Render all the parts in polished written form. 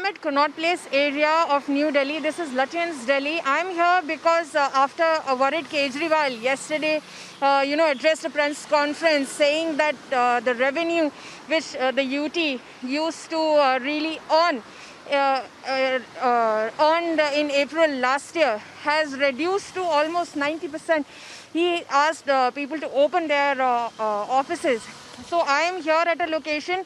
at Connaught Place area of New Delhi. This is Lutyens Delhi. I'm here because after a worried Kejriwal yesterday, addressed a press conference saying that the revenue which the UT used to really earned in April last year has reduced to almost 90%. He asked people to open their offices. So I am here at a location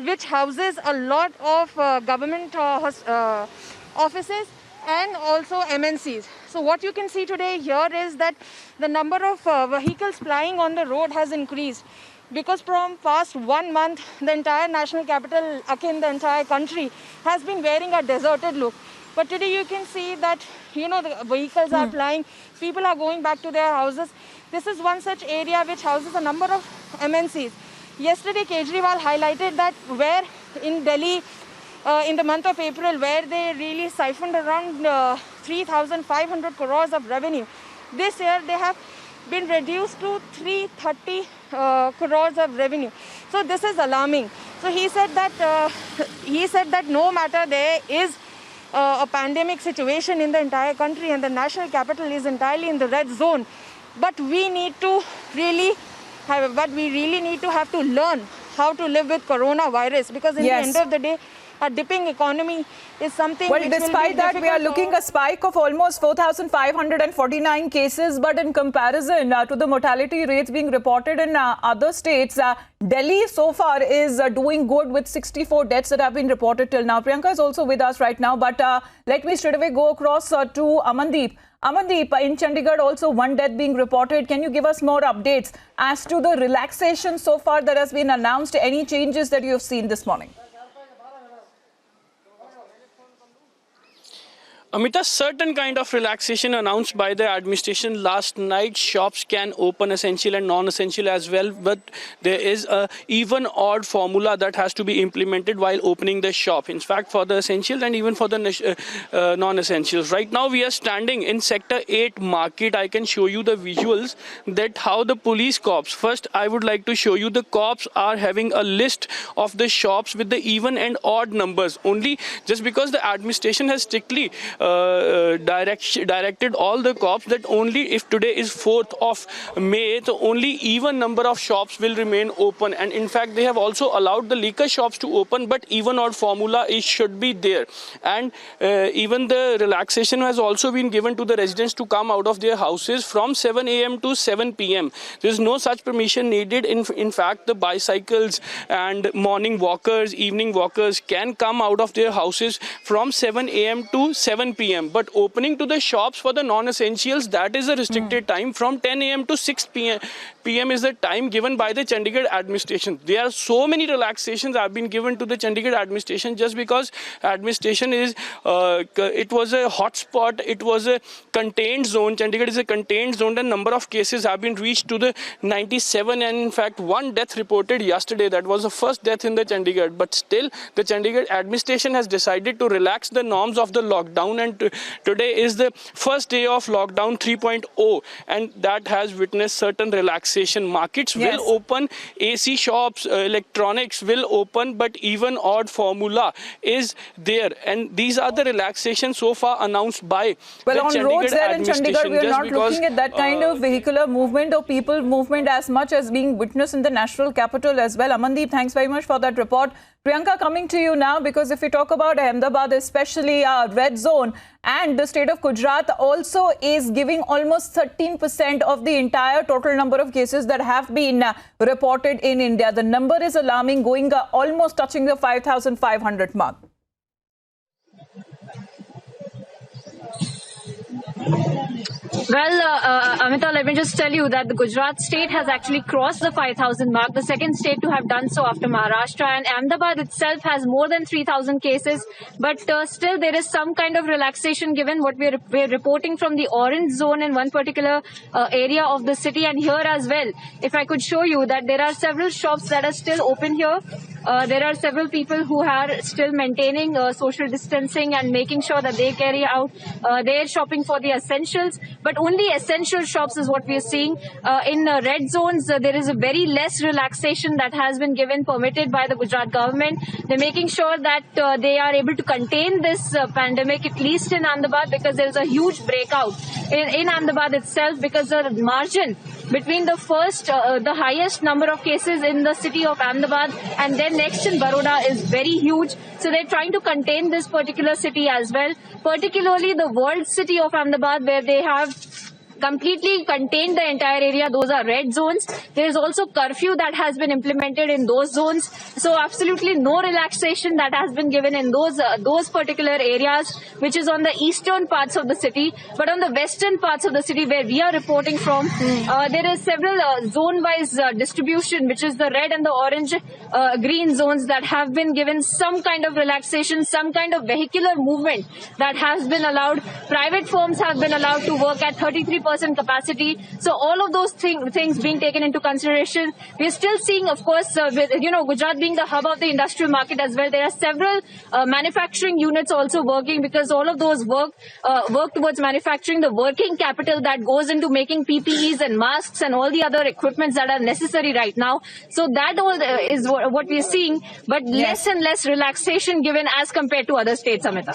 which houses a lot of government offices and also MNCs. So what you can see today here is that the number of vehicles plying on the road has increased, because from past 1 month, the entire national capital, akin the entire country, has been wearing a deserted look. But today you can see that, the vehicles are plying, people are going back to their houses. This is one such area which houses a number of MNCs. Yesterday, Kejriwal highlighted that where in Delhi, in the month of April, where they really siphoned around 3,500 crores of revenue, this year they have been reduced to 330 crores of revenue. So this is alarming. So he said that no matter there is a pandemic situation in the entire country and the national capital is entirely in the red zone, but we really need to have to learn how to live with coronavirus, because in the end of the day, a dipping economy is something which despite that, we are looking a spike of almost 4,549 cases, but in comparison to the mortality rates being reported in other states, Delhi so far is doing good with 64 deaths that have been reported till now. Priyanka is also with us right now, but let me straight away go across to Amandeep. Amandeep, in Chandigarh also one death being reported. Can you give us more updates as to the relaxation so far that has been announced? Any changes that you have seen this morning? Amita, certain kind of relaxation announced by the administration last night. Shops can open, essential and non-essential as well, but there is a even odd formula that has to be implemented while opening the shop. In fact, for the essentials and even for the non-essentials. Right now, we are standing in Sector 8 market. I can show you the visuals that how the police cops. First, I would like to show you the cops are having a list of the shops with the even and odd numbers. Only just because the administration has strictly directed all the cops that only if today is 4th of May, the only even number of shops will remain open. And in fact, they have also allowed the liquor shops to open, but even odd formula should be there. And even the relaxation has also been given to the residents to come out of their houses from 7 a.m. to 7 p.m. There is no such permission needed. In fact, the bicycles and morning walkers, evening walkers can come out of their houses from 7 a.m. to 7 p.m. But opening to the shops for the non-essentials, that is a restricted time. From 10 a.m. to 6 p.m. is the time given by the Chandigarh administration. There are so many relaxations have been given to the Chandigarh administration just because administration is, it was a hotspot, it was a contained zone. Chandigarh is a contained zone and number of cases have been reached to the 97, and in fact one death reported yesterday. That was the first death in the Chandigarh. But still the Chandigarh administration has decided to relax the norms of the lockdown, and today is the first day of lockdown 3.0, and that has witnessed certain relaxation. Markets will open, AC shops, electronics will open, but even odd formula is there, and these are the relaxations so far announced by the on Chandigarh roads there in Chandigarh, we are not looking at that kind of vehicular movement or people movement as much as being witnessed in the national capital as well. Amandeep, thanks very much for that report. Priyanka, coming to you now, because if we talk about Ahmedabad, especially red zone, and the state of Gujarat also is giving almost 13% of the entire total number of cases that have been reported in India. The number is alarming, going almost touching the 5,500 mark. Well, Amita, let me just tell you that the Gujarat state has actually crossed the 5,000 mark, the second state to have done so after Maharashtra, and Ahmedabad itself has more than 3,000 cases. But still, there is some kind of relaxation given what we're reporting from the orange zone in one particular area of the city, and here as well. If I could show you that there are several shops that are still open here. There are several people who are still maintaining social distancing and making sure that they carry out their shopping for the essentials. but only essential shops is what we are seeing. In red zones, there is a very less relaxation that has been permitted by the Gujarat government. They're making sure that they are able to contain this pandemic, at least in Ahmedabad, because there is a huge breakout in Ahmedabad itself, because the margin between the highest number of cases in the city of Ahmedabad and then next in Baroda is very huge. So they're trying to contain this particular city as well, particularly the world city of Ahmedabad, where they have completely contained the entire area. Those are red zones. There is also curfew that has been implemented in those zones. So absolutely no relaxation that has been given in those particular areas, which is on the eastern parts of the city. But on the western parts of the city, where we are reporting from, there is several zone-wise distribution, which is the red and the orange, green zones that have been given some kind of relaxation, some kind of vehicular movement that has been allowed. Private firms have been allowed to work at 33% capacity. So all of those things being taken into consideration. We are still seeing, of course, with Gujarat being the hub of the industrial market as well, there are several manufacturing units also working, because all of those work towards manufacturing the working capital that goes into making PPEs and masks and all the other equipments that are necessary right now. So that all is what we are seeing, but less and less relaxation given as compared to other states, Amita.